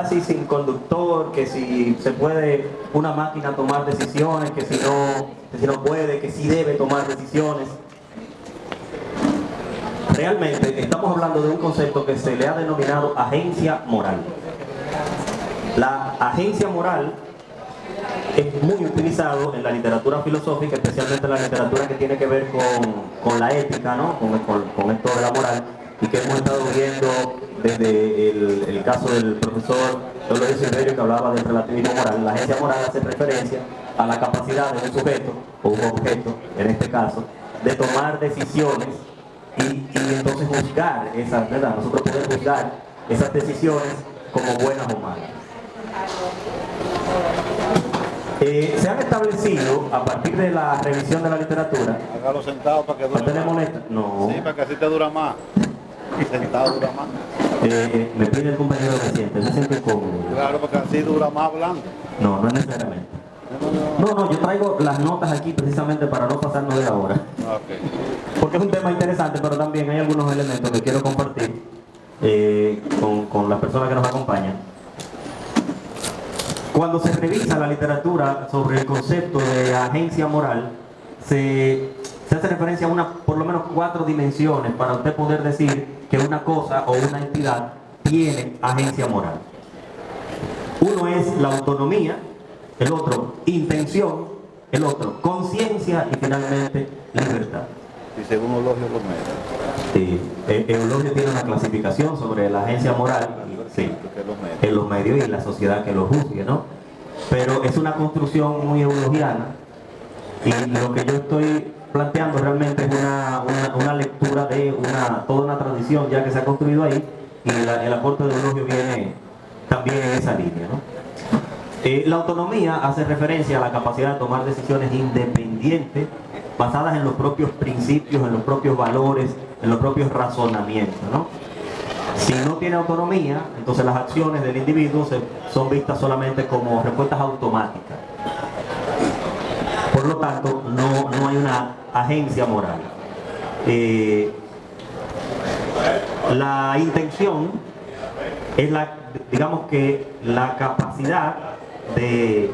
taxi sin conductor, que si se puede una máquina tomar decisiones, que si no puede, que si debe tomar decisiones. Realmente estamos hablando de un concepto que se le ha denominado agencia moral. La agencia moral es muy utilizado en la literatura filosófica, especialmente en la literatura que tiene que ver con la ética, ¿no? con esto de la moral, y que hemos estado viendo desde el caso del profesor Dolores Silverio, que hablaba del relativismo moral. La agencia moral hace referencia a la capacidad de un sujeto, o un objeto, en este caso, de tomar decisiones y entonces juzgar esas, ¿verdad? Nosotros podemos juzgar esas decisiones como buenas o malas. Se han establecido, a partir de la revisión de la literatura... Hágalo sentado para que dure más. Molesta? No. Sí, para que así te dura más. Sentado dura más. Me pide el compañero que se siente cómodo. Claro, porque así dura más hablando. No necesariamente. No, yo traigo las notas aquí precisamente para no pasarnos de la hora. Okay. Porque es un tema interesante, pero también hay algunos elementos que quiero compartir con las personas que nos acompañan. Cuando se revisa la literatura sobre el concepto de agencia moral, se hace referencia a por lo menos 4 dimensiones para usted poder decir que una cosa o una entidad tiene agencia moral. Uno es la autonomía, el otro intención, el otro conciencia y finalmente libertad. Y según Eulogio Romero. Sí, Eulogio tiene una clasificación sobre la agencia moral, sí, en los medios y la sociedad que lo juzgue, ¿no? Pero es una construcción muy eulogiana, y lo que yo estoy planteando realmente es una lectura de toda una tradición ya que se ha construido ahí, y el aporte de Eulogio viene también en esa línea, ¿no? La autonomía hace referencia a la capacidad de tomar decisiones independientes basadas en los propios principios, en los propios valores, en los propios razonamientos, ¿no? Si no tiene autonomía, entonces las acciones del individuo son vistas solamente como respuestas automáticas. Por lo tanto, no hay una agencia moral. La intención es digamos que la capacidad de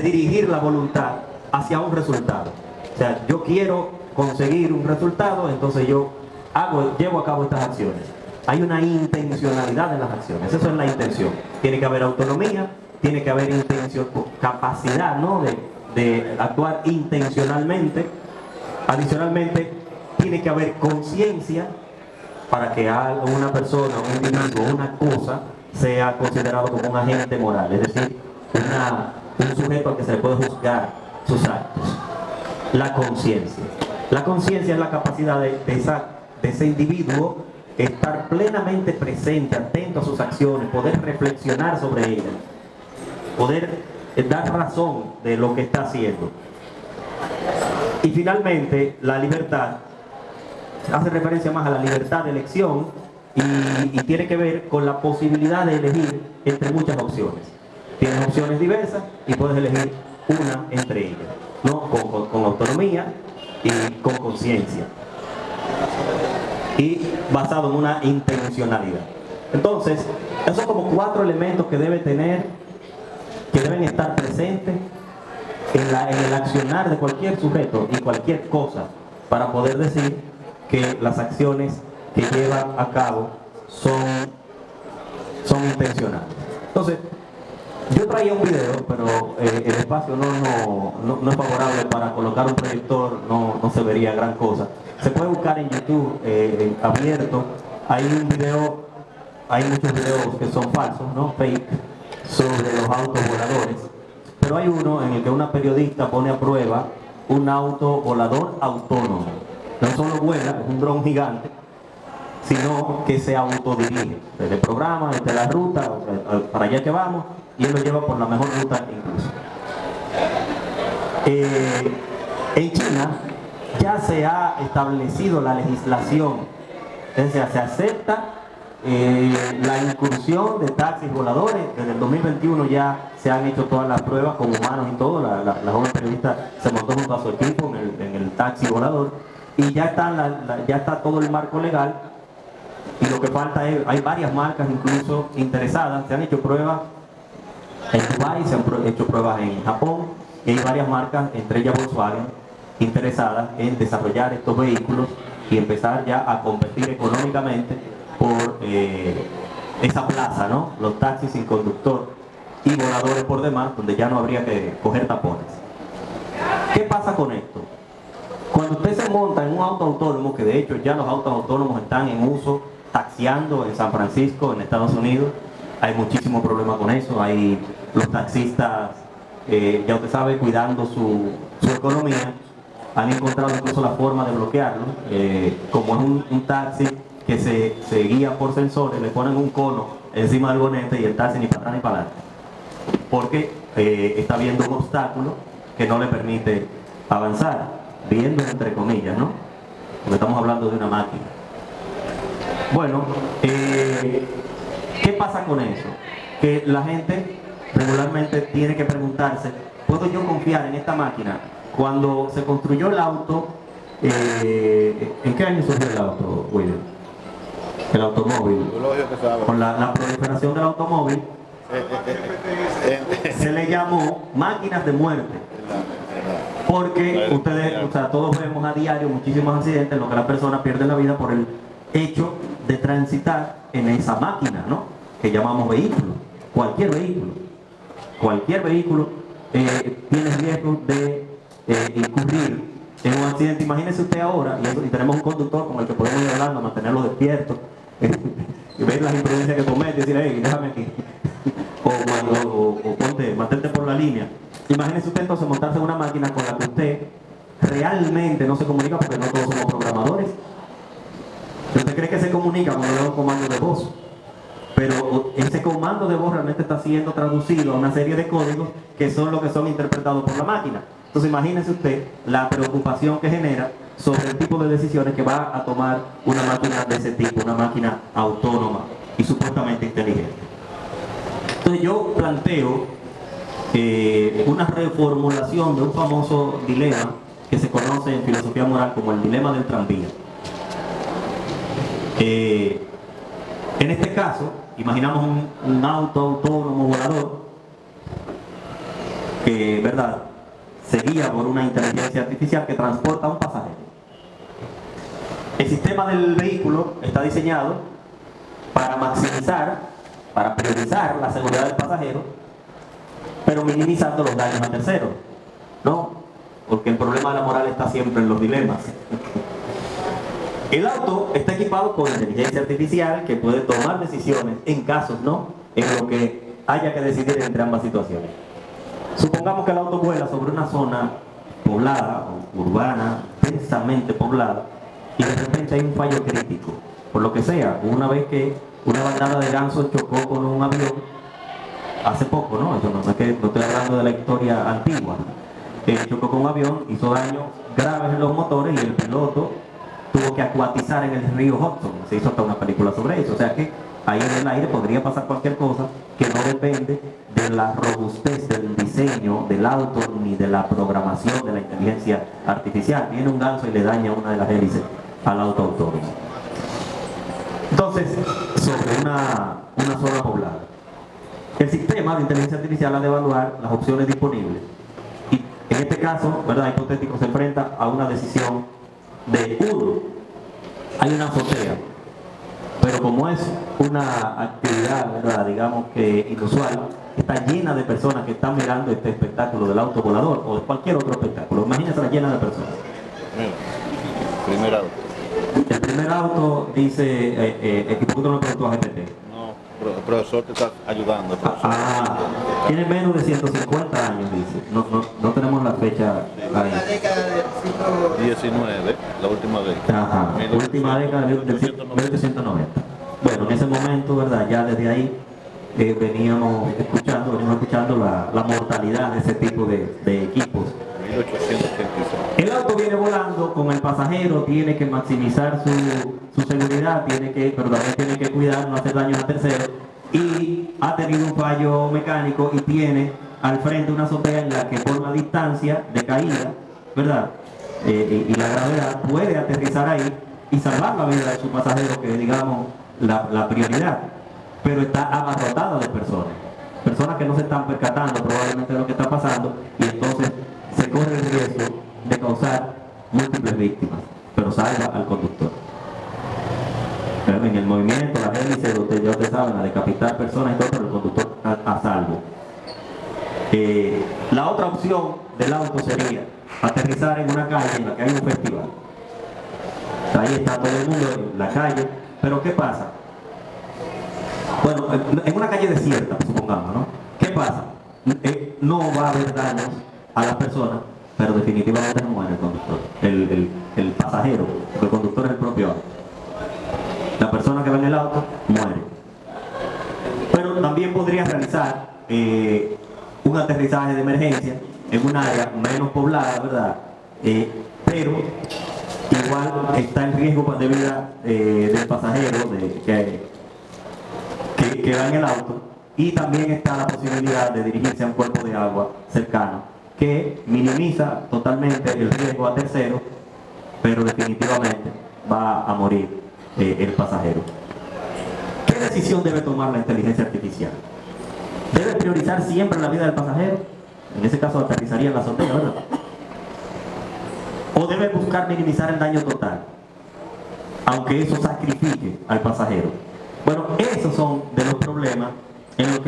dirigir la voluntad hacia un resultado. O sea, yo quiero conseguir un resultado, entonces yo llevo a cabo estas acciones. Hay una intencionalidad en las acciones, eso es la intención. Tiene que haber autonomía, tiene que haber capacidad, ¿no?, de actuar intencionalmente. Adicionalmente, tiene que haber conciencia para que una persona, un individuo, una cosa sea considerado como un agente moral, es decir, un sujeto al que se le puede juzgar sus actos. La conciencia. La conciencia es la capacidad de ese individuo estar plenamente presente, atento a sus acciones, poder reflexionar sobre ellas, poder dar razón de lo que está haciendo. Y finalmente, la libertad hace referencia más a la libertad de elección y tiene que ver con la posibilidad de elegir entre muchas opciones. Tienes opciones diversas y puedes elegir una entre ellas, ¿no? Con autonomía y con conciencia, y basado en una intencionalidad. Entonces, esos son como 4 elementos que deben estar presentes en el accionar de cualquier sujeto y cualquier cosa para poder decir que las acciones que llevan a cabo son intencionales. Entonces, yo traía un video, pero el espacio no es favorable para colocar un proyector, no se vería gran cosa. Se puede buscar en YouTube abierto. Hay muchos videos que son falsos, ¿no?, fake, sobre los autos voladores. Pero hay uno en el que una periodista pone a prueba un auto volador autónomo. No solo vuela, es un dron gigante, sino que se autodirige. Se programa desde la ruta, para allá que vamos, y él lo lleva por la mejor ruta incluso. En China ya se ha establecido la legislación, es decir, se acepta la incursión de taxis voladores. Desde el 2021 ya se han hecho todas las pruebas con humanos y todo. La joven periodista se montó junto a su equipo en el taxi volador, y ya está todo el marco legal y lo que falta es, hay varias marcas incluso interesadas, se han hecho pruebas en Dubái, se han hecho pruebas en Japón, y hay varias marcas, entre ellas Volkswagen, interesadas en desarrollar estos vehículos y empezar ya a competir económicamente por esa plaza, ¿no? Los taxis sin conductor y voladores por demás, donde ya no habría que coger tapones. ¿Qué pasa con esto? Cuando usted se monta en un auto autónomo, que de hecho ya los autos autónomos están en uso, taxiando en San Francisco, en Estados Unidos, hay muchísimo problema con eso, hay los taxistas, ya usted sabe, cuidando su economía, han encontrado incluso la forma de bloquearlo, como es un taxi que se guía por sensores, le ponen un cono encima del bonete y el taxi ni para atrás ni para adelante, porque está viendo un obstáculo que no le permite avanzar, viendo entre comillas, ¿no? Porque estamos hablando de una máquina. Bueno, ¿qué pasa con eso? Que la gente regularmente tiene que preguntarse, ¿puedo yo confiar en esta máquina? Cuando se construyó el auto, ¿en qué año surgió el auto, William? El automóvil. Con la proliferación del automóvil, se le llamó máquinas de muerte. Porque ustedes, o sea, todos vemos a diario muchísimos accidentes en los que las personas pierden la vida por el hecho de transitar en esa máquina, ¿no? Que llamamos vehículo. Cualquier vehículo tiene riesgo de incurrir en un accidente. Imagínese usted ahora, y tenemos un conductor con el que podemos ir hablando, mantenerlo despierto, y ver las imprudencias que comete, y decir, hey, déjame aquí, o ponte, mantente por la línea. Imagínese usted entonces montarse en una máquina con la que usted realmente no se comunica, porque no todos somos programadores. ¿Usted cree que se comunica cuando le da un comando de voz? Pero ese comando de voz realmente está siendo traducido a una serie de códigos que son interpretados por la máquina. Entonces imagínese usted la preocupación que genera sobre el tipo de decisiones que va a tomar una máquina de ese tipo, una máquina autónoma y supuestamente inteligente. Entonces yo planteo una reformulación de un famoso dilema que se conoce en filosofía moral como el dilema del tranvía. En este caso, imaginamos un auto autónomo volador que, ¿verdad?, se guía por una inteligencia artificial que transporta a un pasajero. El sistema del vehículo está diseñado para maximizar, para priorizar la seguridad del pasajero, pero minimizando los daños a terceros, ¿no? Porque el problema de la moral está siempre en los dilemas. El auto está equipado con inteligencia artificial que puede tomar decisiones en casos, ¿no?, en lo que haya que decidir entre ambas situaciones. Supongamos que el auto vuela sobre una zona poblada, o urbana, densamente poblada, y de repente hay un fallo crítico, por lo que sea. Una vez que una bandada de gansos chocó con un avión, hace poco, ¿no? Eso no estoy hablando de la historia antigua. Chocó con un avión, hizo daños graves en los motores y el piloto tuvo que acuatizar en el río Hudson. Se hizo hasta una película sobre eso. O sea que ahí en el aire podría pasar cualquier cosa que no depende de la robustez del diseño del auto ni de la programación de la inteligencia artificial. Viene un ganso y le daña una de las hélices al auto autónomo. Entonces, sobre una zona poblada, el sistema de inteligencia artificial ha de evaluar las opciones disponibles. Y en este caso, ¿verdad?, hipotético, se enfrenta a una decisión de uno. Hay una azotea, pero como es una actividad, ¿verdad?, digamos que inusual, está llena de personas que están mirando este espectáculo del auto volador o de cualquier otro espectáculo. Imagínense la llena de personas. Primer auto. El primer auto dice, ¿por qué no lo preguntó a GPT? No, el profesor te está ayudando. Tiene menos de 150 años, dice. No tenemos la fecha ahí. 19, la última década. Ajá, última década del 1890. Bueno, en ese momento, ¿verdad?, ya desde ahí veníamos escuchando la mortalidad de ese tipo de equipos. 1886. El auto viene volando con el pasajero, tiene que maximizar su seguridad, pero también tiene que cuidar, no hacer daño a terceros, y ha tenido un fallo mecánico y tiene al frente una azotea en la que por la distancia de caída, ¿verdad?, y la gravedad puede aterrizar ahí y salvar la vida de su pasajero, que digamos la prioridad, pero está abarrotada de personas que no se están percatando probablemente de lo que está pasando, y entonces se corre el riesgo de causar múltiples víctimas, pero salva al conductor. En el movimiento, la hélice, ya ustedes saben, a decapitar personas y todo, pero el conductor a salvo. La otra opción del auto sería aterrizar en una calle en la que hay un festival. Ahí está todo el mundo en la calle, pero ¿qué pasa? Bueno, en una calle desierta, supongamos, ¿no? ¿Qué pasa? No va a haber daños a las personas, pero definitivamente no muere el conductor, el pasajero, porque el conductor es el propio auto. La persona que va en el auto muere. Pero también podría realizar un aterrizaje de emergencia en un área menos poblada, ¿verdad? Pero igual está el riesgo de vida del pasajero que va en el auto, y también está la posibilidad de dirigirse a un cuerpo de agua cercano que minimiza totalmente el riesgo a terceros, pero definitivamente va a morir el pasajero. ¿Qué decisión debe tomar la inteligencia artificial? ¿Debe priorizar siempre la vida del pasajero? En ese caso aterrizaría en la azotea, ¿verdad? ¿O debe buscar minimizar el daño total, aunque eso sacrifique al pasajero? Bueno, esos son de los problemas en lo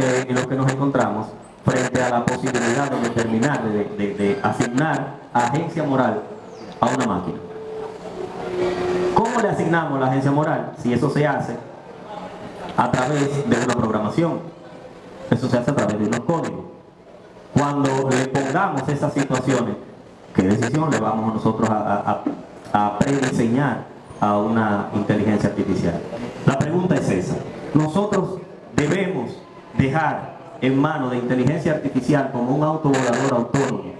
que nos encontramos frente a la posibilidad de determinar, de asignar agencia moral a una máquina. ¿Cómo le asignamos la agencia moral? Si eso se hace a través de una programación, eso se hace a través de unos códigos. Cuando le pongamos esas situaciones, ¿qué decisión le vamos nosotros a prediseñar a una inteligencia artificial? La pregunta es esa. Nosotros debemos dejar en manos de inteligencia artificial como un autovolador autónomo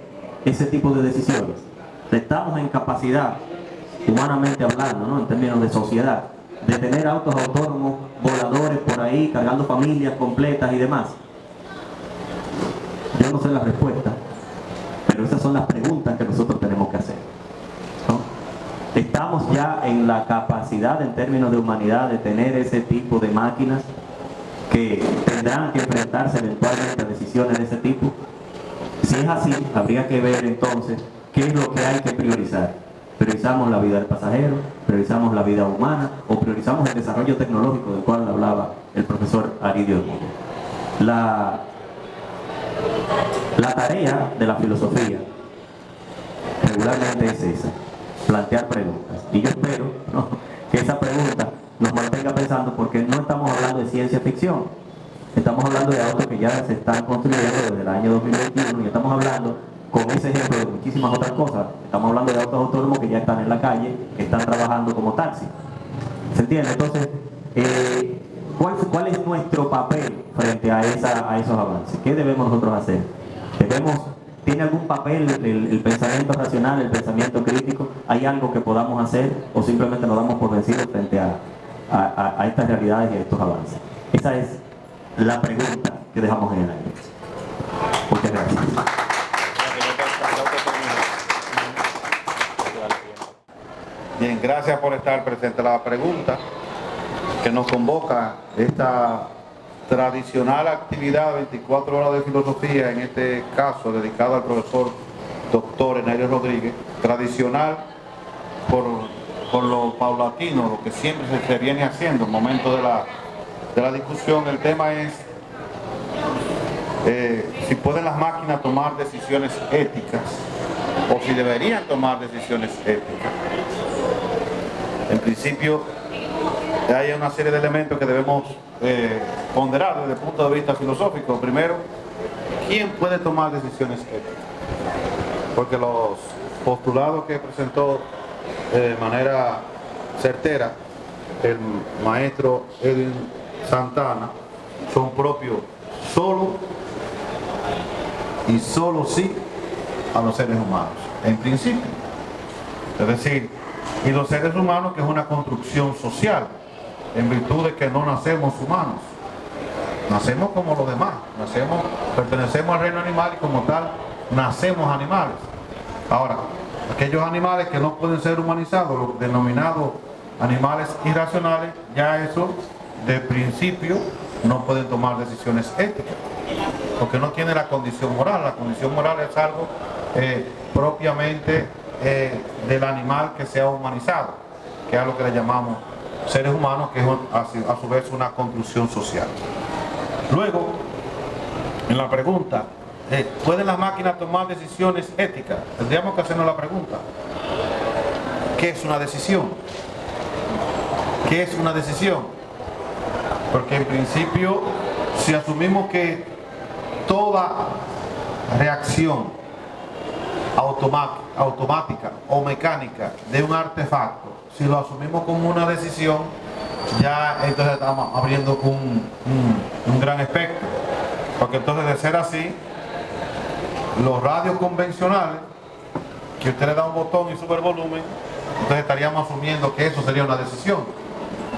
ese tipo de decisiones. Estamos en capacidad, humanamente hablando, ¿no?, en términos de sociedad, de tener autos autónomos, voladores por ahí, cargando familias completas y demás. Yo no sé la respuesta, pero esas son las preguntas que nosotros tenemos que hacer, ¿no? ¿Estamos ya en la capacidad en términos de humanidad de tener ese tipo de máquinas que tendrán que enfrentarse eventualmente a decisiones de ese tipo? Si es así, habría que ver entonces qué es lo que hay que priorizar. ¿Priorizamos la vida del pasajero? ¿Priorizamos la vida humana? ¿O priorizamos el desarrollo tecnológico del cual hablaba el profesor Aridio? La tarea de la filosofía regularmente es esa, plantear preguntas. Y yo espero, ¿no?, que esa pregunta nos mantenga pensando, porque no estamos hablando de ciencia ficción. Estamos hablando de autos que ya se están construyendo desde el año 2021, y estamos hablando, con ese ejemplo, de muchísimas otras cosas. Estamos hablando de autos autónomos que ya están en la calle, que están trabajando como taxi. ¿Se entiende? Entonces, ¿cuál es nuestro papel frente a esos avances? ¿Qué debemos nosotros hacer? ¿Tiene algún papel el pensamiento racional, el pensamiento crítico? ¿Hay algo que podamos hacer, o simplemente nos damos por vencidos frente a estas realidades y a estos avances? Esa es la pregunta que dejamos en el aire. Muchas gracias. Bien, gracias por estar presente. La pregunta que nos convoca, esta tradicional actividad 24 horas de filosofía, en este caso dedicada al profesor doctor Enerio Rodríguez, tradicional por lo paulatino, lo que siempre se viene haciendo en el momento de la discusión. El tema es si pueden las máquinas tomar decisiones éticas, o si deberían tomar decisiones éticas. En principio, hay una serie de elementos que debemos ponderar desde el punto de vista filosófico. Primero, ¿quién puede tomar decisiones éticas? Porque los postulados que presentó de manera certera el maestro Edwin Santana son propios solo y solo sí a los seres humanos, en principio. Es decir, y los seres humanos, que es una construcción social, en virtud de que no nacemos humanos, nacemos como los demás, pertenecemos al reino animal, y como tal nacemos animales. Ahora, aquellos animales que no pueden ser humanizados, los denominados animales irracionales, ya eso de principio no pueden tomar decisiones éticas, porque no tiene la condición moral. La condición moral es algo propiamente del animal que se ha humanizado, que es lo que le llamamos seres humanos, que es a su vez una construcción social. Luego, en la pregunta, ¿pueden las máquinas tomar decisiones éticas? Tendríamos que hacernos la pregunta: ¿qué es una decisión? ¿Qué es una decisión? Porque en principio, si asumimos que toda reacción automática o mecánica de un artefacto, si lo asumimos como una decisión, ya entonces estamos abriendo un gran espectro. Porque entonces, de ser así, los radios convencionales, que usted le da un botón y sube el volumen, entonces estaríamos asumiendo que eso sería una decisión.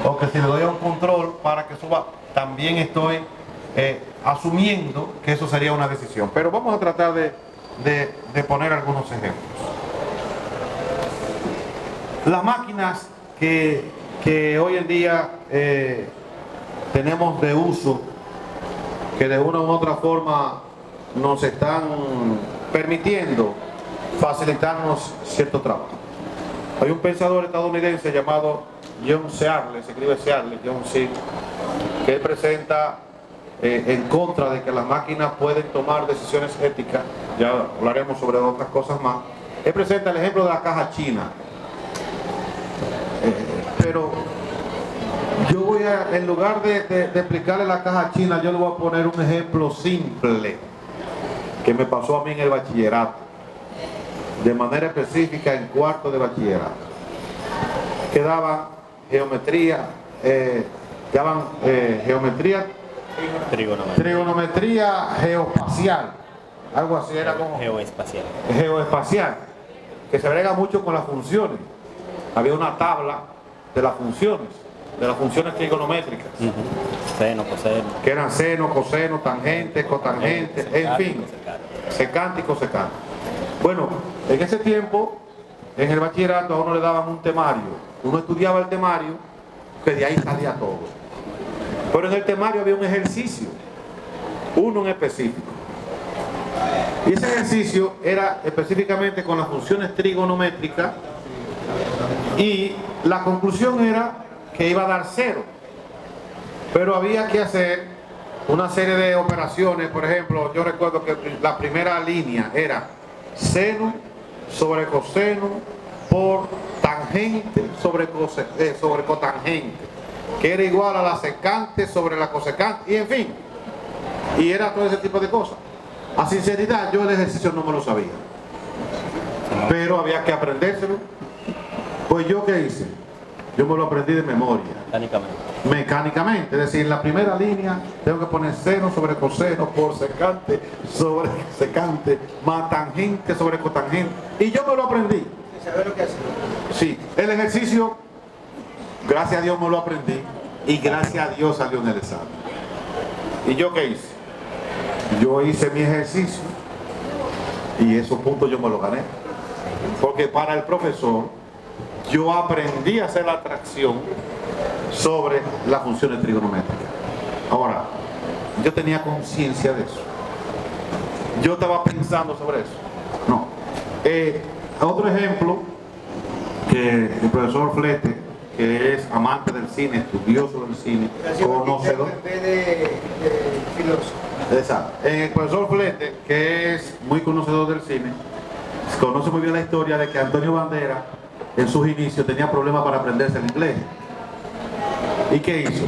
O que si le doy a un control para que suba, también estoy asumiendo que eso sería una decisión. Pero vamos a tratar de poner algunos ejemplos. Las máquinas que hoy en día tenemos de uso, que de una u otra forma nos están permitiendo facilitarnos cierto trabajo. Hay un pensador estadounidense llamado John Searle, se escribe Searle, John C., que él presenta en contra de que las máquinas pueden tomar decisiones éticas. Ya hablaremos sobre otras cosas más. Él presenta el ejemplo de la caja china. Pero yo voy a, en lugar de explicarle la caja china, yo le voy a poner un ejemplo simple que me pasó a mí en el bachillerato, de manera específica en cuarto de bachillerato, que daban geometría, trigonometría geoespacial, algo así era como geoespacial, que se brega mucho con las funciones. Había una tabla de las funciones trigonométricas, seno, coseno, que eran seno, coseno, tangente, cotangente, en fin, secante y cosecante. Bueno, en ese tiempo, en el bachillerato, a uno le daban un temario. Uno estudiaba el temario, que de ahí salía todo. Pero en el temario había un ejercicio, uno en específico. Y ese ejercicio era específicamente con las funciones trigonométricas, y la conclusión era que iba a dar 0. Pero había que hacer una serie de operaciones. Por ejemplo, yo recuerdo que la primera línea era seno sobre coseno por tangente sobre cotangente, que era igual a la secante sobre la cosecante, y en fin, y era todo ese tipo de cosas. A sinceridad, yo el ejercicio no me lo sabía, pero había que aprendérselo. Pues yo, ¿qué hice? Yo me lo aprendí de memoria, mecánicamente. Es decir, en la primera línea tengo que poner seno sobre coseno por secante sobre secante más tangente sobre cotangente, y yo me lo aprendí. ¿Sabes lo que hace? Sí, el ejercicio, gracias a Dios me lo aprendí, y gracias a Dios salió en el examen. ¿Y yo qué hice? Yo hice mi ejercicio y esos puntos yo me los gané, porque para el profesor yo aprendí a hacer la atracción sobre las funciones trigonométricas. Ahora, yo tenía conciencia de eso, yo estaba pensando sobre eso. No. Otro ejemplo, que el profesor Flete, que es amante del cine, estudioso del cine, conocedor de filósofo. Exacto. El profesor Flete, que es muy conocedor del cine, conoce muy bien la historia de que Antonio Banderas en sus inicios tenía problemas para aprenderse el inglés. ¿Y qué hizo?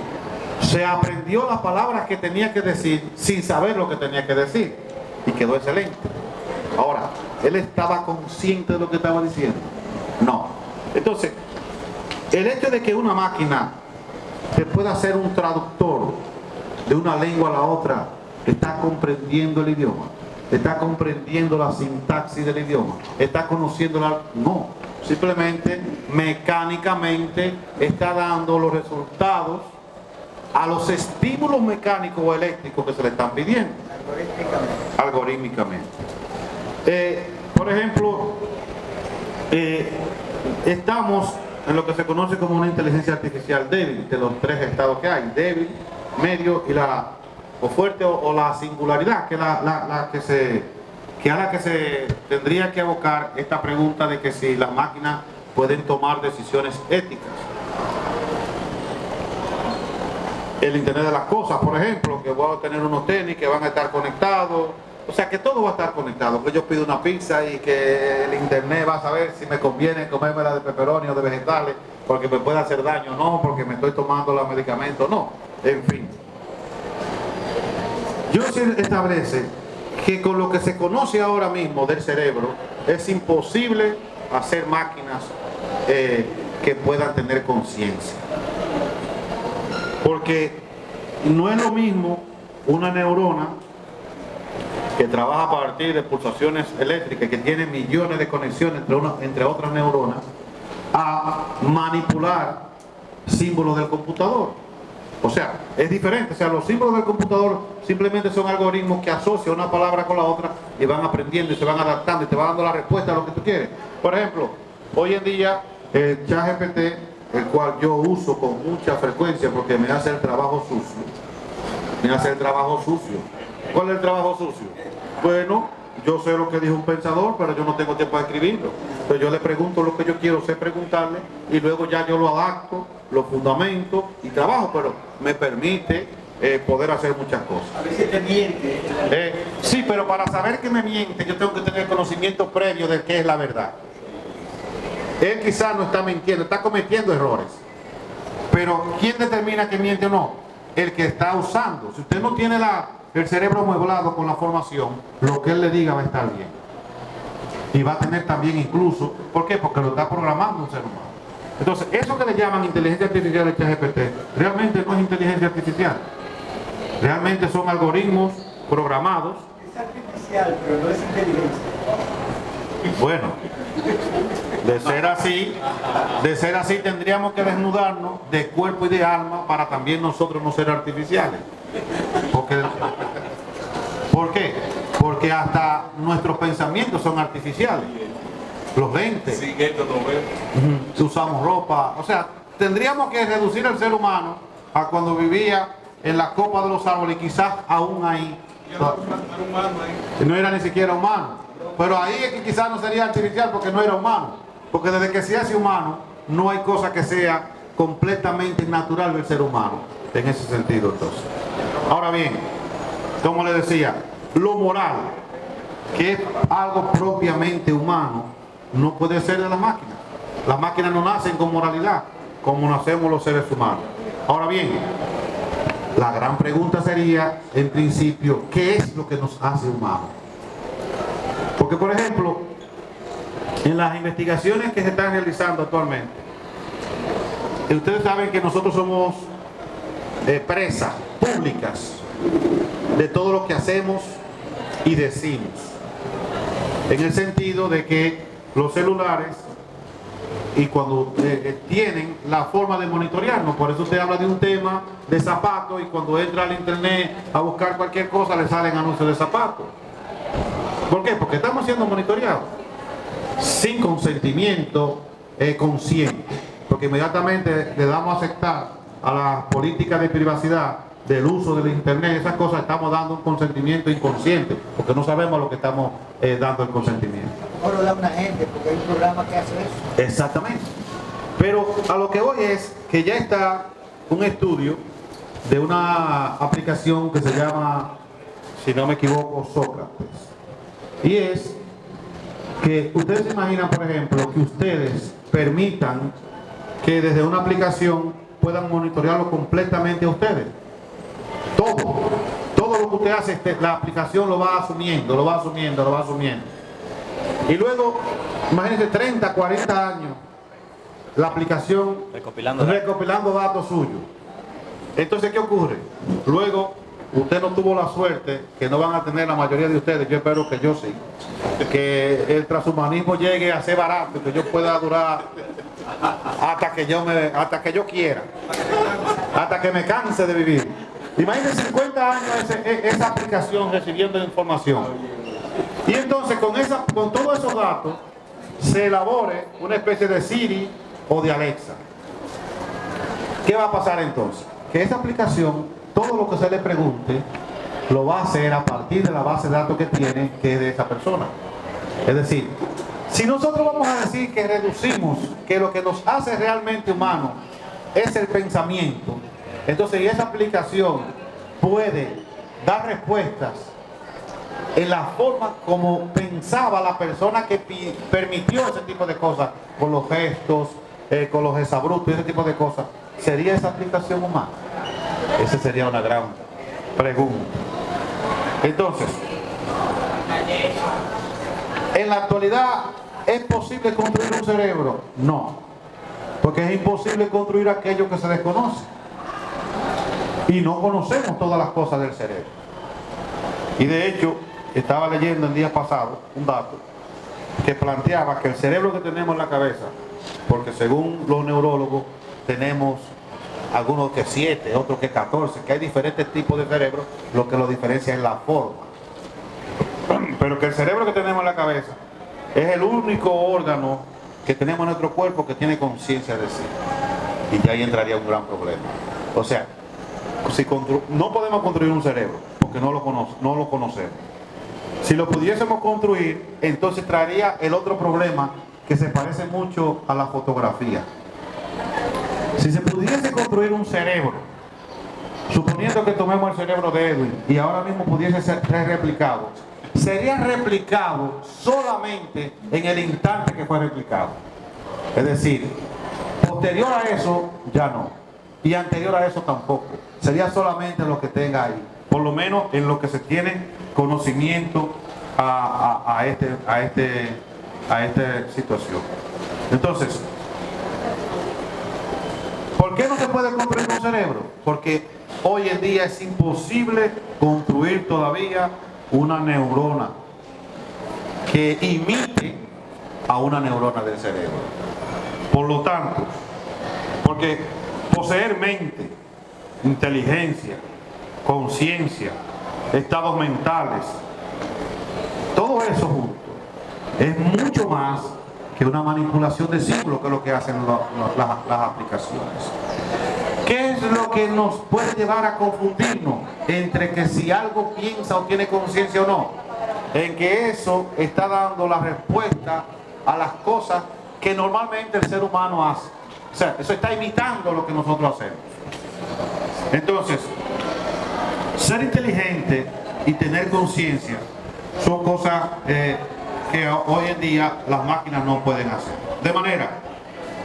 Se aprendió las palabras que tenía que decir sin saber lo que tenía que decir, y quedó excelente. Ahora, ¿él estaba consciente de lo que estaba diciendo? No. Entonces, el hecho de que una máquina se pueda hacer un traductor de una lengua a la otra, está comprendiendo el idioma, está comprendiendo la sintaxis del idioma, está conociendo la... No, simplemente mecánicamente está dando los resultados a los estímulos mecánicos o eléctricos que se le están pidiendo algorítmicamente. Por ejemplo, estamos en lo que se conoce como una inteligencia artificial débil, de los tres estados que hay, débil, medio y o fuerte o la singularidad, que es la que se tendría que abocar esta pregunta de que si las máquinas pueden tomar decisiones éticas. El Internet de las cosas, por ejemplo, que voy a tener unos tenis que van a estar conectados, o sea que todo va a estar conectado, que yo pido una pizza y que el Internet va a saber si me conviene comérmela de pepperoni o de vegetales, porque me puede hacer daño, no, porque me estoy tomando los medicamentos, no, en fin. Yo se establece que con lo que se conoce ahora mismo del cerebro, es imposible hacer máquinas que puedan tener conciencia. Porque no es lo mismo una neurona que trabaja a partir de pulsaciones eléctricas, que tiene millones de conexiones entre otras neuronas, a manipular símbolos del computador. O sea, es diferente. O sea, los símbolos del computador simplemente son algoritmos que asocian una palabra con la otra y van aprendiendo y se van adaptando y te van dando la respuesta a lo que tú quieres. Por ejemplo, hoy en día el ChatGPT, el cual yo uso con mucha frecuencia porque me hace el trabajo sucio. Me hace el trabajo sucio. ¿Cuál es el trabajo sucio? Bueno, yo sé lo que dijo un pensador, pero yo no tengo tiempo de escribirlo. Entonces yo le pregunto lo que yo quiero sé preguntarle y luego ya yo lo adapto, lo fundamento y trabajo, pero me permite poder hacer muchas cosas. A veces te miente. Sí, pero para saber que me miente yo tengo que tener conocimiento previo de qué es la verdad. Él quizás no está mintiendo, está cometiendo errores. Pero ¿quién determina que miente o no? El que está usando. Si usted no tiene el cerebro amueblado con la formación, lo que él le diga va a estar bien. Y va a tener también incluso, ¿por qué? Porque lo está programando un ser humano. Entonces, eso que le llaman inteligencia artificial de ChatGPT, realmente no es inteligencia artificial. Realmente son algoritmos programados. Es artificial, pero no es inteligencia. Bueno, de ser así tendríamos que desnudarnos de cuerpo y de alma para también nosotros no ser artificiales. ¿Por qué? Porque hasta nuestros pensamientos son artificiales. Los lentes, usamos ropa, o sea, tendríamos que reducir al ser humano a cuando vivía en la copa de los árboles, quizás aún ahí. No era ni siquiera humano. Pero ahí es que quizás no sería artificial porque no era humano. Porque desde que se hace humano, no hay cosa que sea completamente natural del ser humano. En ese sentido, entonces. Ahora bien, como le decía, lo moral, que es algo propiamente humano, no puede ser de las máquinas. Las máquinas no nacen con moralidad, como nacemos los seres humanos. Ahora bien, la gran pregunta sería, en principio, ¿qué es lo que nos hace humanos? Porque, por ejemplo, en las investigaciones que se están realizando actualmente, ustedes saben que nosotros somos presas públicas de todo lo que hacemos y decimos. En el sentido de que los celulares, y cuando tienen la forma de monitorearnos, por eso usted habla de un tema de zapatos y cuando entra al internet a buscar cualquier cosa le salen anuncios de zapatos. ¿Por qué? Porque estamos siendo monitoreados sin consentimiento consciente, porque inmediatamente le damos a aceptar a las políticas de privacidad del uso del internet, esas cosas, estamos dando un consentimiento inconsciente, porque no sabemos lo que estamos dando el consentimiento. No lo da una gente, porque hay un programa que hace eso. Exactamente. Pero a lo que voy es que ya está un estudio de una aplicación que se llama, si no me equivoco, Sócrates. Y es que ustedes se imaginan, por ejemplo, que ustedes permitan que desde una aplicación puedan monitorearlo completamente a ustedes. Todo lo que usted hace, la aplicación lo va asumiendo, lo va asumiendo, lo va asumiendo. Y luego, imagínense, 30, 40 años, la aplicación recopilando datos suyos. Entonces, ¿qué ocurre? Luego, usted no tuvo la suerte, que no van a tener la mayoría de ustedes, yo espero que yo sí, que el transhumanismo llegue a ser barato, que yo pueda durar hasta que yo quiera, hasta que me canse de vivir. Imagínense 50 años esa aplicación recibiendo información. Y entonces con todos esos datos se elabore una especie de Siri o de Alexa. ¿Qué va a pasar entonces? Que esa aplicación, todo lo que se le pregunte, lo va a hacer a partir de la base de datos que tiene, que es de esa persona. Es decir, si nosotros vamos a decir que reducimos, que lo que nos hace realmente humanos es el pensamiento, entonces esa aplicación puede dar respuestas en la forma como pensaba la persona que permitió ese tipo de cosas, con los gestos, con los exabruptos, ese tipo de cosas. ¿Sería esa aplicación humana? Esa sería una gran pregunta. Entonces, en la actualidad, ¿es posible construir un cerebro? No, porque es imposible construir aquello que se desconoce. Y no conocemos todas las cosas del cerebro. Y de hecho, estaba leyendo el día pasado un dato que planteaba que el cerebro que tenemos en la cabeza, porque según los neurólogos tenemos algunos que 7, otros que 14, que hay diferentes tipos de cerebro, lo que lo diferencia es la forma. Pero que el cerebro que tenemos en la cabeza es el único órgano que tenemos en nuestro cuerpo que tiene conciencia de sí. Y ya ahí entraría un gran problema. O sea, si no podemos construir un cerebro porque no lo conocemos. Si lo pudiésemos construir, entonces traería el otro problema que se parece mucho a la fotografía. Si se pudiese construir un cerebro, suponiendo que tomemos el cerebro de Edwin y ahora mismo pudiese ser replicado, sería replicado solamente en el instante que fue replicado. Es decir, posterior a eso ya no, y anterior a eso tampoco. Sería solamente lo que tenga ahí, por lo menos en lo que se tiene conocimiento a esta situación. Entonces, ¿por qué no se puede construir un cerebro? Porque hoy en día es imposible construir todavía una neurona que imite a una neurona del cerebro. Por lo tanto, porque poseer mente, inteligencia, conciencia, estados mentales, todo eso junto, es mucho más que una manipulación de símbolos, que es lo que hacen las aplicaciones. ¿Qué es lo que nos puede llevar a confundirnos entre que si algo piensa o tiene conciencia o no? En que eso está dando la respuesta a las cosas que normalmente el ser humano hace. O sea, eso está imitando lo que nosotros hacemos. Entonces, ser inteligente y tener conciencia son cosas que hoy en día las máquinas no pueden hacer. De manera,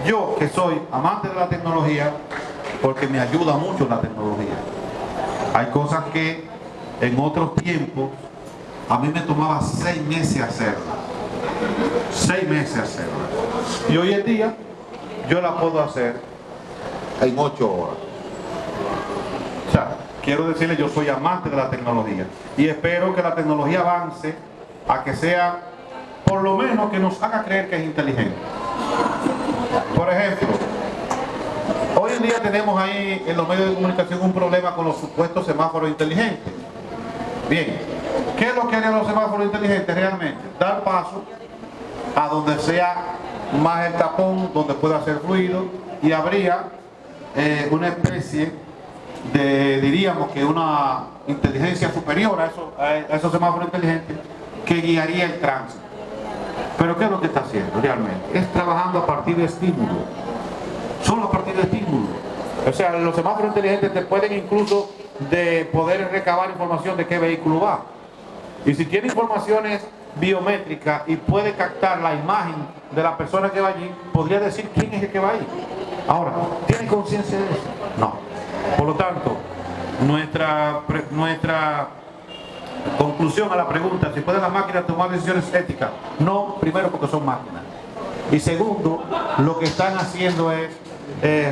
yo que soy amante de la tecnología, porque me ayuda mucho la tecnología. Hay cosas que en otros tiempos a mí me tomaba 6 meses hacerlas. 6 meses hacerlas. Y hoy en día yo la puedo hacer en 8 horas. O sea, quiero decirle, yo soy amante de la tecnología y espero que la tecnología avance a que sea, por lo menos, que nos haga creer que es inteligente. Por ejemplo, hoy en día tenemos ahí en los medios de comunicación un problema con los supuestos semáforos inteligentes. Bien, ¿qué es lo que harían los semáforos inteligentes realmente? Dar paso a donde sea más el tapón, donde pueda ser fluido, y habría una especie de, diríamos que una inteligencia superior a esos semáforos inteligentes que guiaría el tránsito. Pero ¿qué es lo que está haciendo realmente? Es trabajando a partir de estímulos. Solo a partir de estímulos. O sea, los semáforos inteligentes te pueden incluso de poder recabar información de qué vehículo va. Y si tiene informaciones biométricas y puede captar la imagen de la persona que va allí, podría decir quién es el que va ahí. Ahora, ¿tiene conciencia de eso? No. Por lo tanto, nuestra conclusión a la pregunta, si pueden las máquinas tomar decisiones éticas, no, primero porque son máquinas. Y segundo, lo que están haciendo es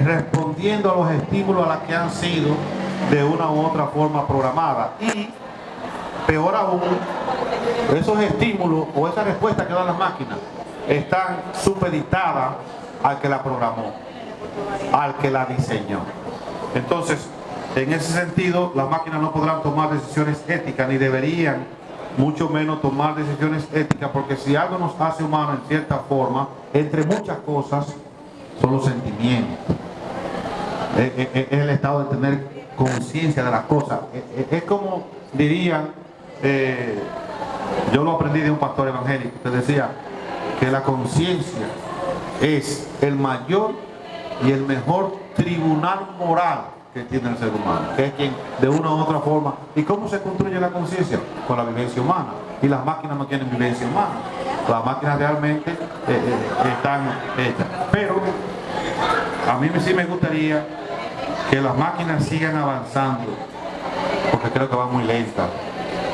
respondiendo a los estímulos a los que han sido de una u otra forma programadas. Y peor aún, esos estímulos o esa respuesta que dan las máquinas están supeditadas al que la programó, al que la diseñó. Entonces, en ese sentido, las máquinas no podrán tomar decisiones éticas, ni deberían, mucho menos tomar decisiones éticas, porque si algo nos hace humanos en cierta forma, entre muchas cosas, son los sentimientos. Es el estado de tener conciencia de las cosas. Es como dirían, yo lo aprendí de un pastor evangélico que decía que la conciencia es el mayor y el mejor tribunal moral que tiene el ser humano, que es quien de una u otra forma. ¿Y cómo se construye la conciencia? Con la vivencia humana. Y las máquinas no tienen vivencia humana. Las máquinas realmente están hechas. Pero a mí sí me gustaría que las máquinas sigan avanzando, porque creo que van muy lentas.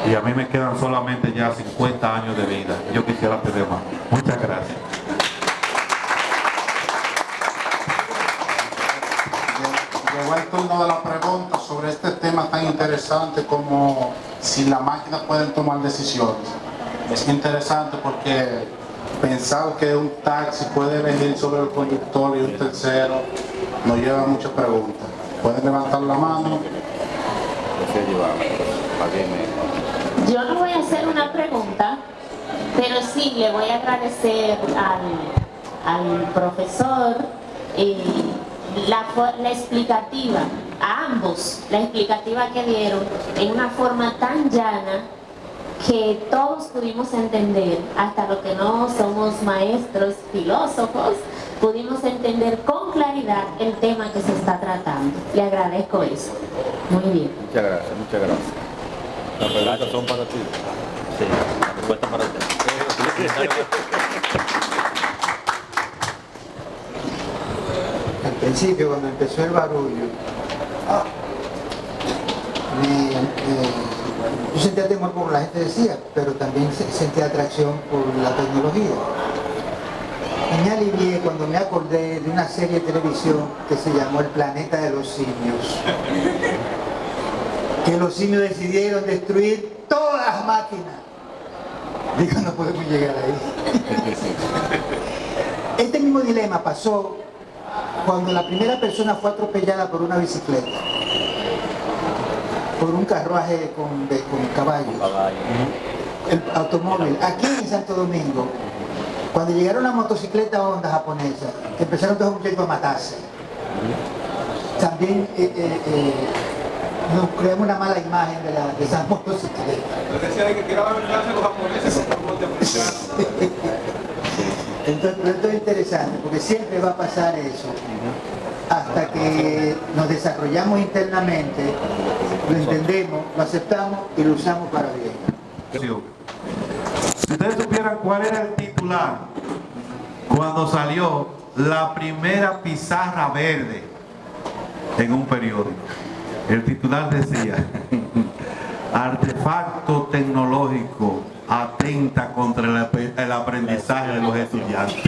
Y a mí me quedan solamente ya 50 años de vida. Yo quisiera tener más. Muchas gracias. Llegó el turno de la pregunta sobre este tema tan interesante como si las máquinas pueden tomar decisiones. Es interesante porque pensar que un taxi puede venir sobre el conductor y un tercero nos lleva a muchas preguntas. ¿Pueden levantar la mano? Yo no voy a hacer una pregunta, pero sí le voy a agradecer al profesor la explicativa, a ambos, la explicativa que dieron en una forma tan llana que todos pudimos entender, hasta los que no somos maestros, filósofos, pudimos entender con claridad el tema que se está tratando. Le agradezco eso. Muy bien. Muchas gracias, muchas gracias. Las preguntas son para ti. Sí, la respuesta para usted. Al principio, cuando empezó el barullo, yo sentía temor por lo que la gente decía, pero también sentía atracción por la tecnología. Y me alivié cuando me acordé de una serie de televisión que se llamó El Planeta de los Simios. Que los simios decidieron destruir todas las máquinas. Digo, no podemos llegar ahí. Este mismo dilema pasó cuando la primera persona fue atropellada por una bicicleta, por un carruaje con caballos, el automóvil, aquí en Santo Domingo. Cuando llegaron las motocicletas Honda japonesas, empezaron todos los muchachos a matarse. También nos creamos una mala imagen de esas motocicletas. Decía que tiraban venganza los japoneses con los norteamericanos. Entonces, pero esto es interesante, porque siempre va a pasar eso, hasta que nos desarrollamos internamente, lo entendemos, lo aceptamos y lo usamos para bien. Si ustedes supieran cuál era el titular cuando salió la primera pizarra verde en un periódico, el titular decía: artefacto tecnológico atenta contra el aprendizaje de los estudiantes.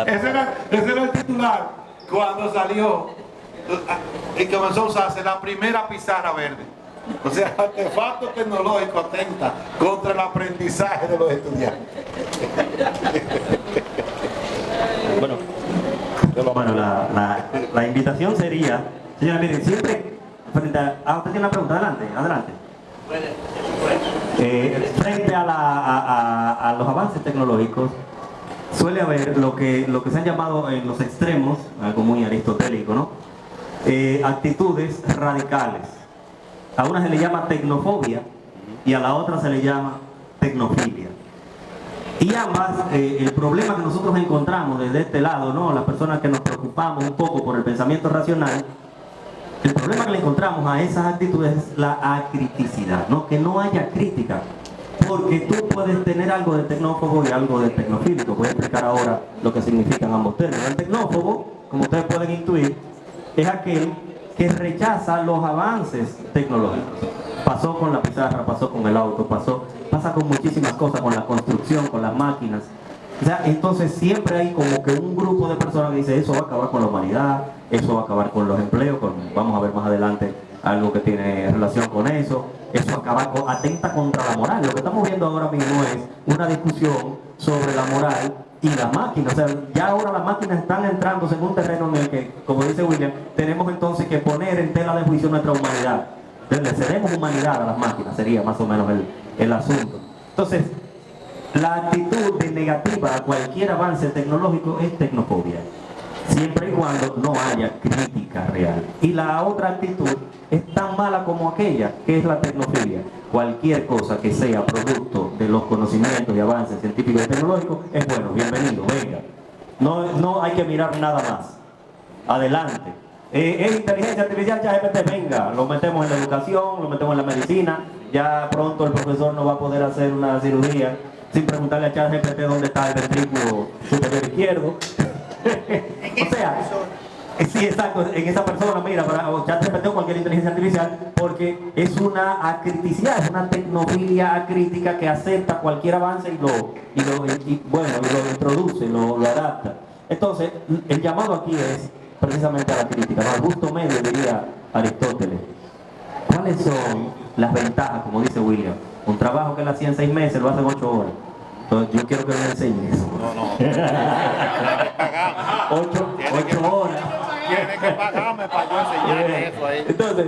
Ese era el titular cuando salió y comenzó a usarse la primera pizarra verde. O sea, artefacto tecnológico atenta contra el aprendizaje de los estudiantes. Bueno, la invitación sería, señora, miren, siempre frente a usted tiene una pregunta, adelante. Frente a los avances tecnológicos suele haber lo que se han llamado en los extremos, algo muy aristotélico, ¿no? Actitudes radicales. A una se le llama tecnofobia y a la otra se le llama tecnofilia. Y ambas, el problema que nosotros encontramos desde este lado, ¿no? Las personas que nos preocupamos un poco por el pensamiento racional, el problema que le encontramos a esas actitudes es la acriticidad, ¿no? Que no haya crítica. Porque tú puedes tener algo de tecnófobo y algo de tecnofílico. Voy a explicar ahora lo que significan ambos términos. El tecnófobo, como ustedes pueden intuir, es aquel que rechaza los avances tecnológicos. Pasó con la pizarra, pasó con el auto, pasa con muchísimas cosas, con la construcción, con las máquinas. O sea, entonces siempre hay como que un grupo de personas que dice: eso va a acabar con la humanidad, eso va a acabar con los empleos, vamos a ver más adelante algo que tiene relación con eso acaba atenta contra la moral. Lo que estamos viendo ahora mismo es una discusión sobre la moral y la máquina. O sea, ya ahora las máquinas están entrando en un terreno en el que, como dice William, tenemos entonces que poner en tela de juicio nuestra humanidad. Le cedemos humanidad a las máquinas, sería más o menos el asunto. Entonces, La actitud de negativa a cualquier avance tecnológico es tecnofobia, siempre y cuando no haya crítica real. Y la otra actitud es tan mala como aquella, que es la tecnofilia. Cualquier cosa que sea producto de los conocimientos y avances científicos y tecnológicos es bueno, bienvenido, venga. No hay que mirar nada más. Adelante. Es inteligencia artificial, ChatGPT, venga, lo metemos en la educación, lo metemos en la medicina. Ya pronto el profesor no va a poder hacer una cirugía sin preguntarle a ChatGPT dónde está el ventrículo superior izquierdo. O sea, sí, exacto, en esa persona, mira, para ChatGPT o cualquier inteligencia artificial, porque es una acriticidad, es una tecnofilia acrítica que acepta cualquier avance y lo introduce, lo adapta. Entonces, el llamado aquí es precisamente a la crítica, ¿no? Al justo medio, diría Aristóteles. ¿Cuáles son las ventajas, como dice William? Un trabajo que él hacía en 6 meses lo hace en 8 horas. Entonces, yo quiero que me enseñe eso. No. 8 horas. Tiene que pagarme para yo enseñarle eso ahí. Entonces,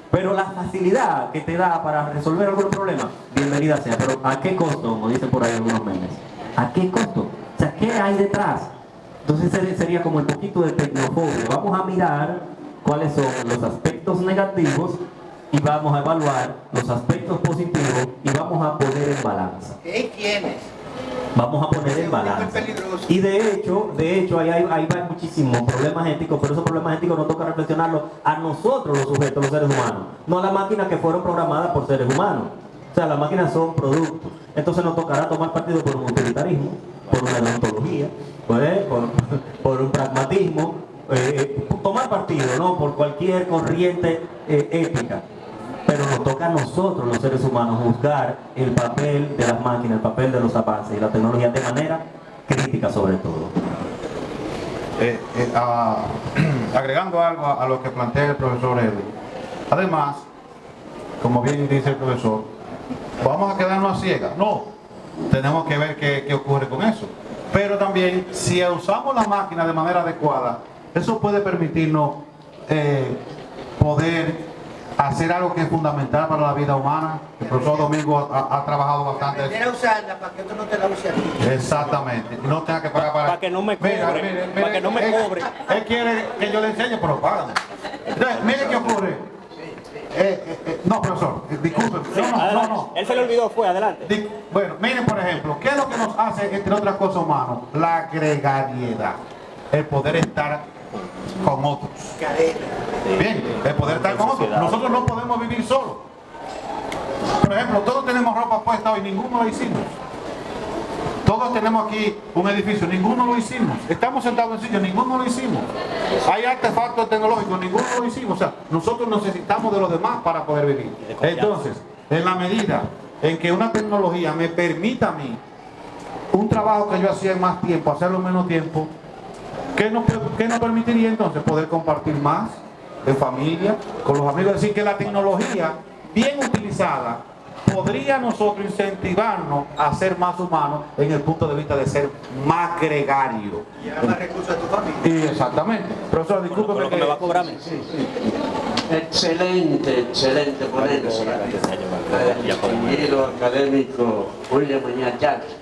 pero la facilidad que te da para resolver algún problema, bienvenida sea. Pero ¿a qué costo? Como dicen por ahí algunos memes. ¿A qué costo? O sea, ¿qué hay detrás? Entonces sería como un poquito de tecnofobia. Vamos a mirar cuáles son los aspectos negativos y vamos a evaluar los aspectos positivos y vamos a poner en balanza. ¿Quiénes? Vamos a poner en balanza. Y de hecho ahí hay muchísimos problemas éticos, pero esos problemas éticos nos toca reflexionarlos a nosotros los sujetos, los seres humanos, no a las máquinas que fueron programadas por seres humanos. O sea, las máquinas son productos. Entonces nos tocará tomar partido por un utilitarismo, por una deontología, por un pragmatismo, tomar partido, ¿no? Por cualquier corriente ética. Pero nos toca a nosotros, los seres humanos, juzgar el papel de las máquinas, el papel de los avances y la tecnología de manera crítica sobre todo. Agregando algo a lo que plantea el profesor Edwin. Además, como bien dice el profesor, ¿vamos a quedarnos a ciegas? No, tenemos que ver qué ocurre con eso. Pero también, si usamos la máquina de manera adecuada, eso puede permitirnos poder hacer algo que es fundamental para la vida humana. El profesor Domingo ha trabajado bastante. Aprender a usarla para que otro no te la use a ti. Exactamente. Y no tenga que pagar para que no me cobre. Para que no me cobre. Él quiere que yo le enseñe, pero págame. Entonces, mire qué ocurre. No, profesor, disculpe. No. Él se le olvidó, fue adelante. Bueno, miren, por ejemplo, ¿qué es lo que nos hace, entre otras cosas, humanos? La gregariedad. El poder estar con otros. Bien, el poder estar con otros. Nosotros no podemos vivir solos. Por ejemplo, todos tenemos ropa puesta hoy, ninguno lo hicimos. Todos tenemos aquí un edificio, ninguno lo hicimos. Estamos sentados en silla, ninguno lo hicimos. Hay artefactos tecnológicos, ninguno lo hicimos. O sea, nosotros necesitamos de los demás para poder vivir. Entonces, en la medida en que una tecnología me permita a mí un trabajo que yo hacía en más tiempo, hacerlo en menos tiempo, ¿qué nos permitiría entonces? Poder compartir más en familia, con los amigos. Es decir, que la tecnología bien utilizada podría nosotros incentivarnos a ser más humanos en el punto de vista de ser más gregario. Y dar más recursos a tu familia. Y exactamente. Profesor, discúlpeme Con lo que me va a cobrar. Excelente ponencia. Ingeniero académico William Muñoz Chávez.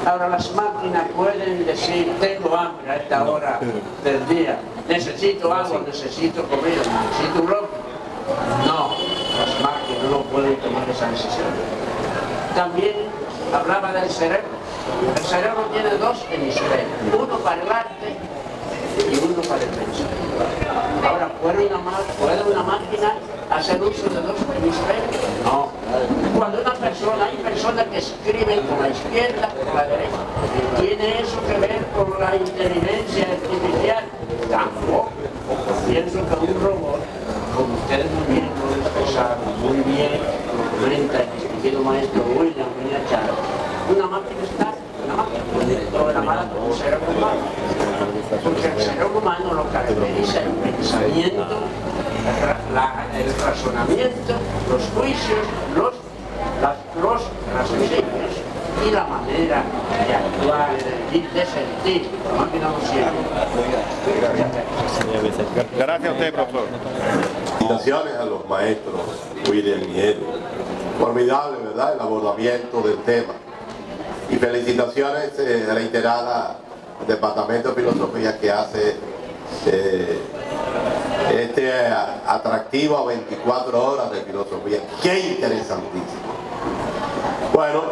Ahora las máquinas pueden decir, tengo hambre a esta hora del día, necesito agua, necesito comida, necesito un loco. No, las máquinas no pueden tomar esa decisión. También hablaba del cerebro. El cerebro tiene 2 hemisferios, uno para el arte y uno para el pensamiento. Ahora, ¿puede una máquina hacer uso de 2 hemisferios? No. Cuando hay personas que escriben con la izquierda, con la derecha. ¿Tiene eso que ver con la inteligencia artificial? Tampoco. Pienso que un robot, como ustedes muy bien lo expresaron, muy bien lo comenta el distinguido maestro William Muñoz Chávez, una máquina está, programada como un cerebro humano. Porque el cerebro humano lo caracteriza el pensamiento, el razonamiento, los juicios, los raciocinios y la manera de actuar y de sentir. La máquina no siente. Gracias a usted, profesor. Felicitaciones a los maestros William y Edwin. Formidable, ¿verdad?, el abordamiento del tema. Y felicitaciones reiteradas al Departamento de Filosofía que hace este atractivo a 24 horas de filosofía. ¡Qué interesantísimo! Bueno,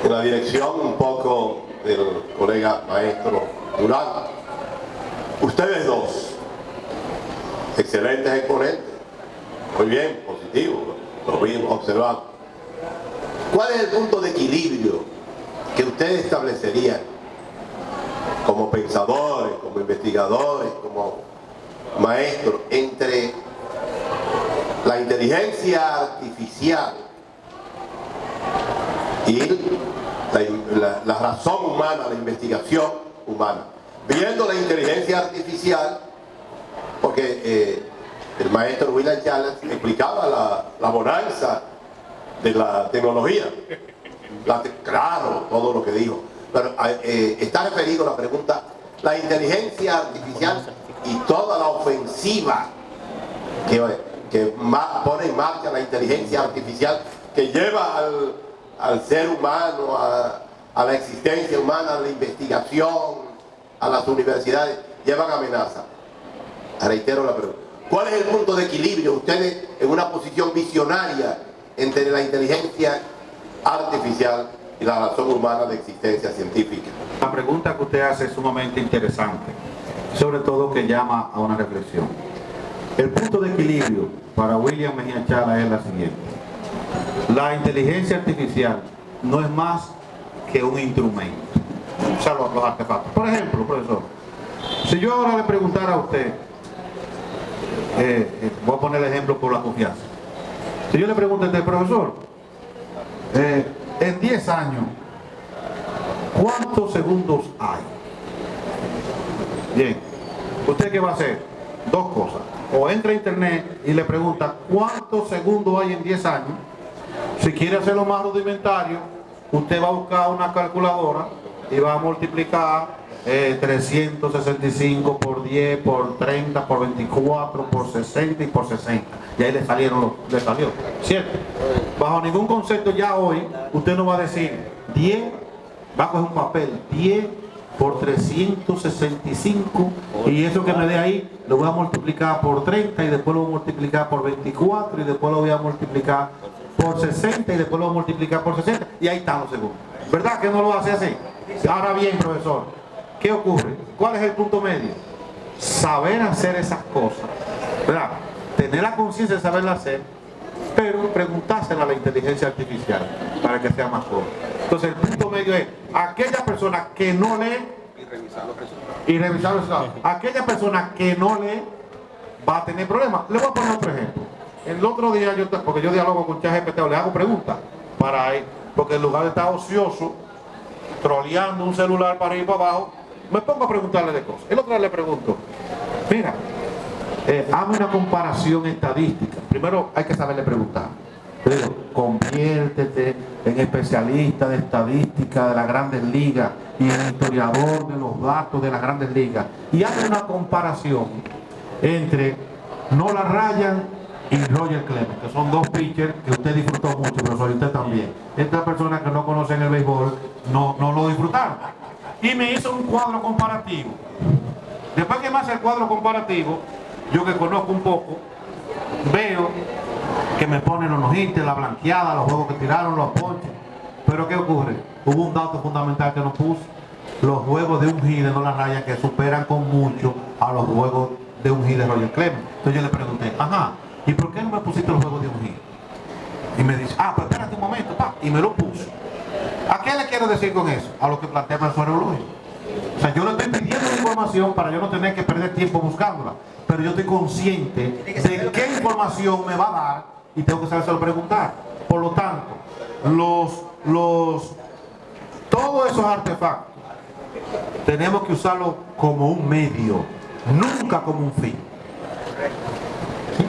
en la dirección un poco del colega maestro Durán, ustedes dos, excelentes exponentes, muy bien, positivo, lo vimos observando. ¿Cuál es el punto de equilibrio que ustedes establecerían como pensadores, como investigadores, como maestros, entre la inteligencia artificial y la razón humana, la investigación humana? Viendo la inteligencia artificial, porque el maestro William Charles explicaba la bonanza de la tecnología, claro, todo lo que dijo, pero está referido a la pregunta, la inteligencia artificial y toda la ofensiva que pone en marcha la inteligencia artificial, que lleva al ser humano, a la existencia humana, a la investigación, a las universidades, llevan amenaza. Reitero la pregunta, ¿cuál es el punto de equilibrio? Ustedes en una posición visionaria entre la inteligencia artificial y la razón humana de existencia científica. La pregunta que usted hace es sumamente interesante, sobre todo que llama a una reflexión. El punto de equilibrio para William Mejía Chala es la siguiente: la inteligencia artificial no es más que un instrumento, o sea, los artefactos. Por ejemplo, profesor, si yo ahora le preguntara a usted, voy a poner el ejemplo por la confianza. Si yo le pregunto a este profesor, en 10 años, ¿cuántos segundos hay? Bien, ¿usted qué va a hacer? Dos cosas. O entra a internet y le pregunta ¿cuántos segundos hay en 10 años? Si quiere hacerlo más rudimentario, usted va a buscar una calculadora y va a multiplicar 365 por 10, por 30, por 24, por 60 y por 60. Y ahí le salió, ¿cierto? Bajo ningún concepto ya hoy, usted no va a decir 10, va a coger un papel, 10 por 365, y eso que me dé ahí, lo voy a multiplicar por 30, y después lo voy a multiplicar por 24, y después lo voy a multiplicar por 60, y después lo voy a multiplicar por 60, y ahí están los segundos. ¿Verdad que no lo hace así? Ahora bien, profesor, ¿qué ocurre? ¿Cuál es el punto medio? Saber hacer esas cosas, ¿verdad? Tener la conciencia de saberla hacer, pero preguntársela a la inteligencia artificial para que sea más corto. Entonces el punto medio es aquella persona que no lee y revisar los resultados. Aquella persona que no lee va a tener problemas. Le voy a poner otro ejemplo. El otro día, porque yo dialogo con ChatGPT, le hago preguntas para ir, porque en lugar de estar ocioso troleando un celular para ir para abajo, me pongo a preguntarle de cosas. El otro día le pregunto, mira, hazme una comparación estadística. Primero hay que saberle preguntar. Le digo, conviértete en especialista de estadística de las Grandes Ligas y en historiador de los datos de las Grandes Ligas, y hazme una comparación entre Nolan Ryan y Roger Clemens, que son dos pitchers que usted disfrutó mucho, profesor, y usted también. Estas personas que no conocen el béisbol no lo disfrutaron. Y me hizo un cuadro comparativo. Después que me hace el cuadro comparativo, yo que conozco un poco, veo que me ponen los no-hitters, la blanqueada, los juegos que tiraron, los ponches. Pero ¿qué ocurre? Hubo un dato fundamental que nos puso: los juegos de un hit de Nolan Ryan, que superan con mucho a los juegos de un hit de Roger Clemens. Entonces yo le pregunté, ajá, ¿y por qué no me pusiste los juegos de un hit? Y me dice, pues espérate un momento, y me lo puso. ¿A qué le quiero decir con eso? A lo que plantea el profesor Eulogio. O sea, yo le estoy pidiendo la información para yo no tener que perder tiempo buscándola, pero yo estoy consciente de qué información me va a dar y tengo que saberse preguntar. Por lo tanto, todos esos artefactos tenemos que usarlos como un medio, nunca como un fin.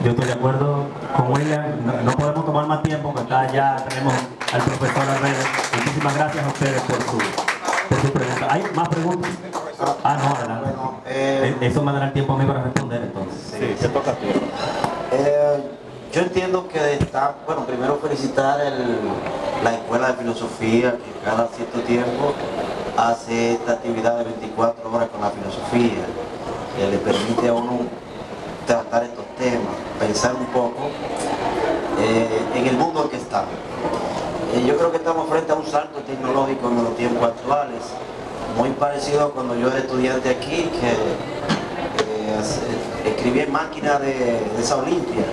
Yo estoy de acuerdo con William, no podemos tomar más tiempo, porque acá ya tenemos al profesor Alredo. Muchísimas gracias a ustedes por su pregunta. ¿Hay más preguntas? No, adelante. Eso me dará el tiempo a mí para responder entonces. Sí, te toca a ti. Yo entiendo que está, bueno, primero felicitar la Escuela de Filosofía, que cada cierto tiempo hace esta actividad de 24 horas con la filosofía, que le permite a uno tratar estos temas, pensar un poco en el mundo en que estamos. Yo creo que estamos frente a un salto tecnológico en los tiempos actuales, muy parecido a cuando yo era estudiante aquí, que escribí en máquina de esa Olimpia.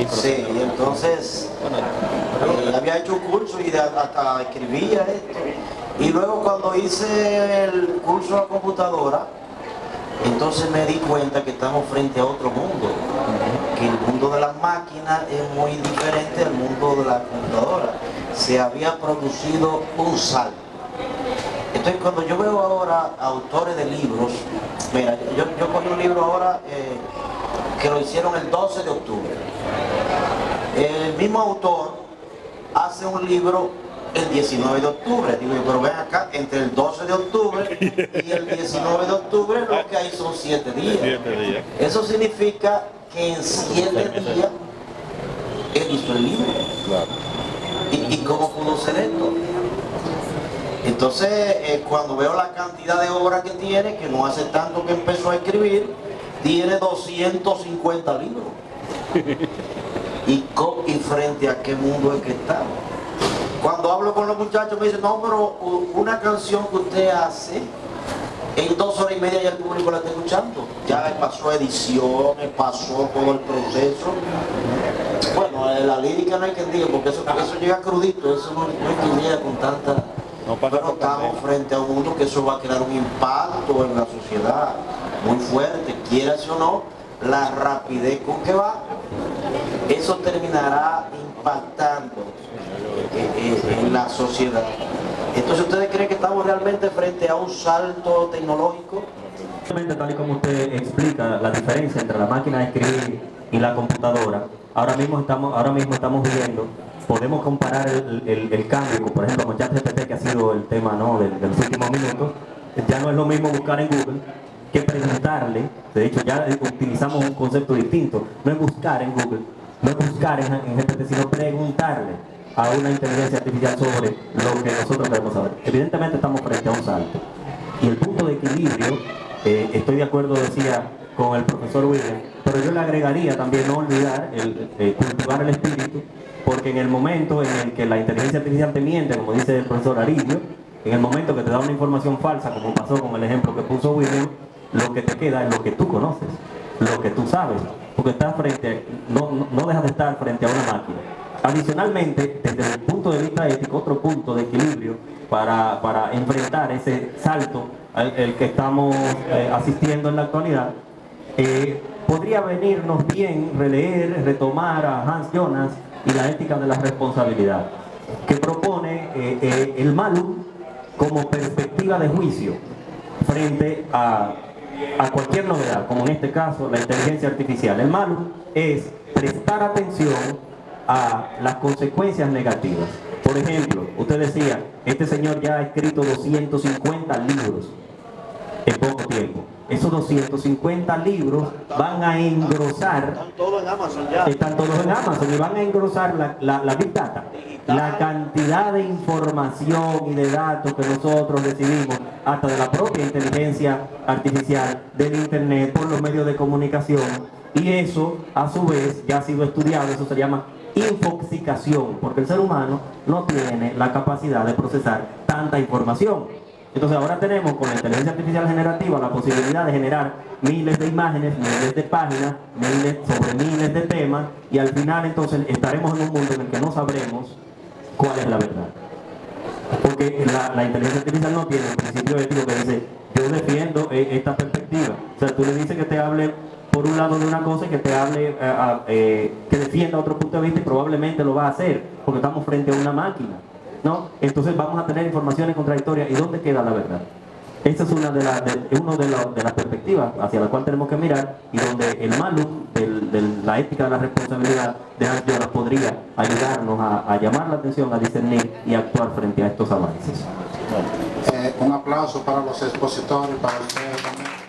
Sí, y entonces había hecho un curso y hasta escribía esto. Y luego cuando hice el curso a computadora, entonces me di cuenta que estamos frente a otro mundo, que el mundo de las máquinas es muy diferente al mundo de la computadora. Se había producido un salto. Entonces cuando yo veo ahora autores de libros, mira, yo cogí un libro ahora que lo hicieron el 12 de octubre. El mismo autor hace un libro el 19 de octubre. Digo, pero ven acá, entre el 12 de octubre y el 19 de octubre lo que hay son 7 días. 7 días. Eso significa que en 7 días él hizo el libro. Claro. ¿Y cómo pudo ser esto? Entonces, cuando veo la cantidad de obras que tiene, que no hace tanto que empezó a escribir, tiene 250 libros. ¿Y frente a qué mundo es que estamos? Cuando hablo con los muchachos me dicen, no, pero una canción que usted hace, en 2 horas y media ya el público la está escuchando. Ya pasó ediciones, pasó todo el proceso. Bueno, la lírica no hay que decir, porque eso llega crudito, eso no hay que llega con tanta... Pero estamos frente a un mundo que eso va a crear un impacto en la sociedad muy fuerte, quieras o no, la rapidez con que va, eso terminará impactando en la sociedad. Entonces, ¿ustedes creen que estamos realmente frente a un salto tecnológico? Tal y como usted explica la diferencia entre la máquina de escribir y la computadora, ahora mismo estamos viendo, podemos comparar el cambio, por ejemplo, con ChatGPT, que ha sido el tema, ¿no?, de los últimos minutos. Ya no es lo mismo buscar en Google que preguntarle. De hecho, ya utilizamos un concepto distinto. No es buscar en Google, no es buscar en GPT, sino preguntarle a una inteligencia artificial sobre lo que nosotros queremos saber. Evidentemente estamos frente a un salto. Y el punto de equilibrio, estoy de acuerdo, decía, con el profesor William, pero yo le agregaría también no olvidar cultivar el espíritu, porque en el momento en el que la inteligencia artificial te miente, como dice el profesor Arillo, en el momento que te da una información falsa, como pasó con el ejemplo que puso William, lo que te queda es lo que tú conoces, lo que tú sabes, porque estás no dejas de estar frente a una máquina. Adicionalmente, desde el punto de vista ético, otro punto de equilibrio para enfrentar ese salto al que estamos asistiendo en la actualidad, podría venirnos bien releer, retomar a Hans Jonas y la ética de la responsabilidad, que propone el malum como perspectiva de juicio frente a cualquier novedad, como en este caso la inteligencia artificial. El malum es prestar atención a las consecuencias negativas. Por ejemplo, usted decía, este señor ya ha escrito 250 libros en poco tiempo. Esos 250 libros van a engrosar, Están todos en Amazon ya. están todos en Amazon y van a engrosar la Big Data, la cantidad de información y de datos que nosotros recibimos, hasta de la propia inteligencia artificial, del internet, por los medios de comunicación, y eso a su vez ya ha sido estudiado. Eso se llama infoxicación, porque el ser humano no tiene la capacidad de procesar tanta información. Entonces ahora tenemos con la inteligencia artificial generativa la posibilidad de generar miles de imágenes, miles de páginas, sobre miles de temas, y al final entonces estaremos en un mundo en el que no sabremos cuál es la verdad. Porque la inteligencia artificial no tiene un principio ético que dice, yo defiendo esta perspectiva. O sea, tú le dices que te hable por un lado de una cosa y que te hable, que defienda otro punto de vista, y probablemente lo va a hacer, porque estamos frente a una máquina, ¿no? Entonces vamos a tener informaciones contradictorias. ¿Y dónde queda la verdad? Esta es una de las perspectivas hacia la cual tenemos que mirar, y donde el malum de la ética de la responsabilidad de Hans Jonas podría ayudarnos a llamar la atención, a discernir y actuar frente a estos avances. Un aplauso para los expositores, para ustedes también.